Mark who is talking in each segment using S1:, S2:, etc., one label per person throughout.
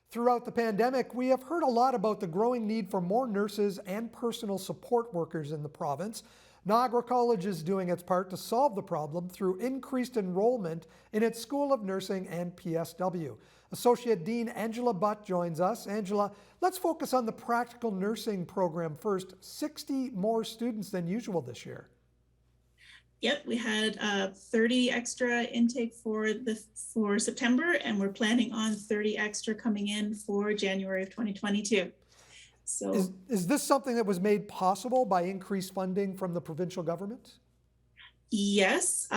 S1: Throughout the pandemic, we have heard a lot about the growing need for more nurses and personal support workers in the province. Niagara College is doing its part to solve the problem through increased enrollment in its School of Nursing and PSW. Associate Dean Angela Butt joins us. Angela, let's focus on the practical nursing program first. 60 more students than usual this year.
S2: Yep, we had 30 extra intake for September, and we're planning on 30 extra coming in for January of 2022. So
S1: is this something that was made possible by increased funding from the provincial government?
S2: yes,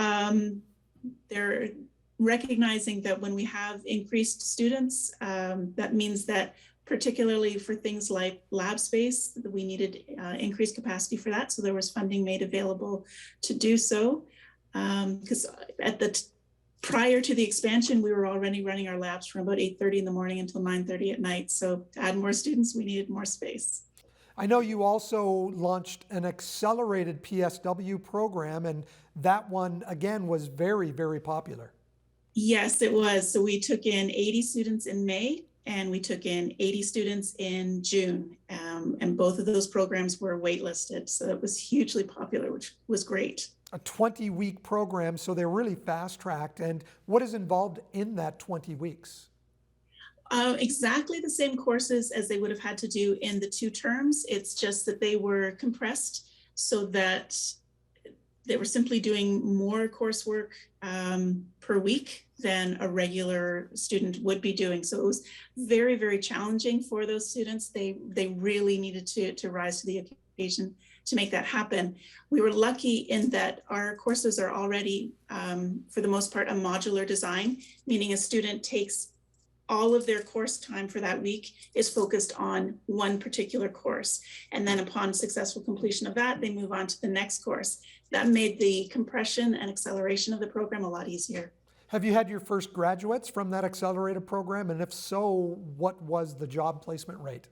S2: they're recognizing that when we have increased students, that means that particularly for things like lab space, we needed increased capacity for that. So there was funding made available to do so. Because prior to the expansion, we were already running our labs from about 8:30 in the morning until 9:30 at night. So to add more students, we needed more space.
S1: I know you also launched an accelerated PSW program, and that one, again, was very, very popular.
S2: Yes, it was. So we took in 80 students in May, and we took in 80 students in June. And both of those programs were waitlisted. So it was hugely popular, which was great.
S1: A 20-week program, so they're really fast-tracked. And what is involved in that 20 weeks?
S2: Exactly the same courses as they would have had to do in the 2 terms. It's just that they were compressed so that they were simply doing more coursework per week than a regular student would be doing. So it was very, very challenging for those students. They really needed to rise to the occasion to make that happen. We were lucky in that our courses are already, for the most part, a modular design, meaning a student takes all of their course time for that week is focused on one particular course. And then upon successful completion of that, they move on to the next course. That made the compression and acceleration of the program a lot easier.
S1: Have you had your first graduates from that accelerated program? And if so, what was the job placement rate?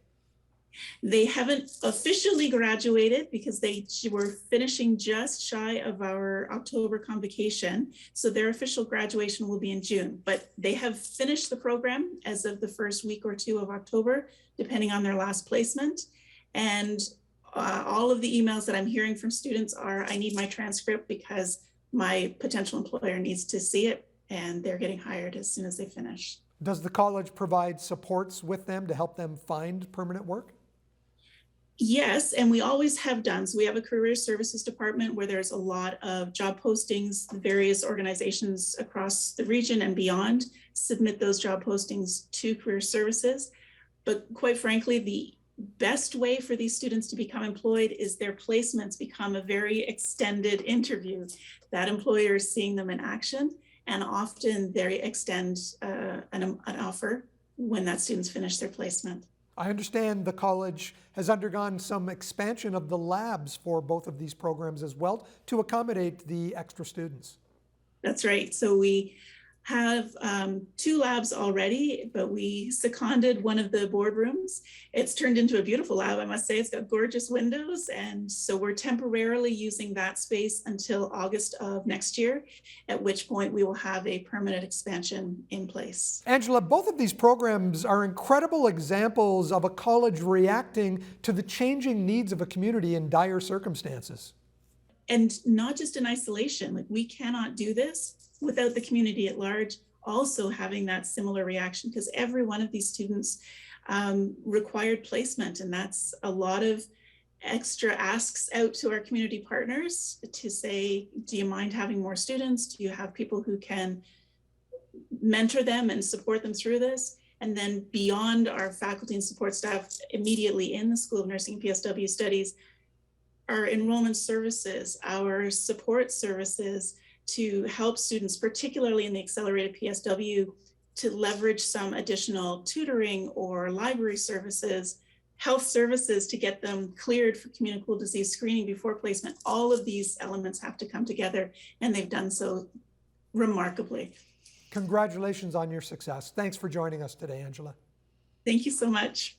S2: They haven't officially graduated because they were finishing just shy of our October convocation. So their official graduation will be in June, but they have finished the program as of the first week or 2 of October, depending on their last placement. And all of the emails that I'm hearing from students are, I need my transcript because my potential employer needs to see it, and they're getting hired as soon as they finish.
S1: Does the college provide supports with them to help them find permanent work?
S2: Yes, and we always have done. So we have a career services department where there's a lot of job postings. Various organizations across the region and beyond submit those job postings to career services. But quite frankly, the best way for these students to become employed is their placements become a very extended interview. That employer is seeing them in action, and often they extend an offer when that student's finished their placement.
S1: I understand the college has undergone some expansion of the labs for both of these programs as well to accommodate the extra students.
S2: That's right. So we have 2 labs already, but we seconded one of the boardrooms. It's turned into a beautiful lab, I must say. It's got gorgeous windows. And so we're temporarily using that space until August of next year, at which point we will have a permanent expansion in place.
S1: Angela, both of these programs are incredible examples of a college reacting to the changing needs of a community in dire circumstances.
S2: And not just in isolation. Like, we cannot do this without the community at large also having that similar reaction, because every one of these students required placement, and that's a lot of extra asks out to our community partners to say, do you mind having more students? Do you have people who can mentor them and support them through this? And then beyond our faculty and support staff immediately in the School of Nursing and PSW studies, our enrollment services, our support services to help students, particularly in the accelerated PSW, to leverage some additional tutoring or library services, health services to get them cleared for communicable disease screening before placement. All of these elements have to come together, and they've done so remarkably.
S1: Congratulations on your success. Thanks for joining us today, Angela.
S2: Thank you so much.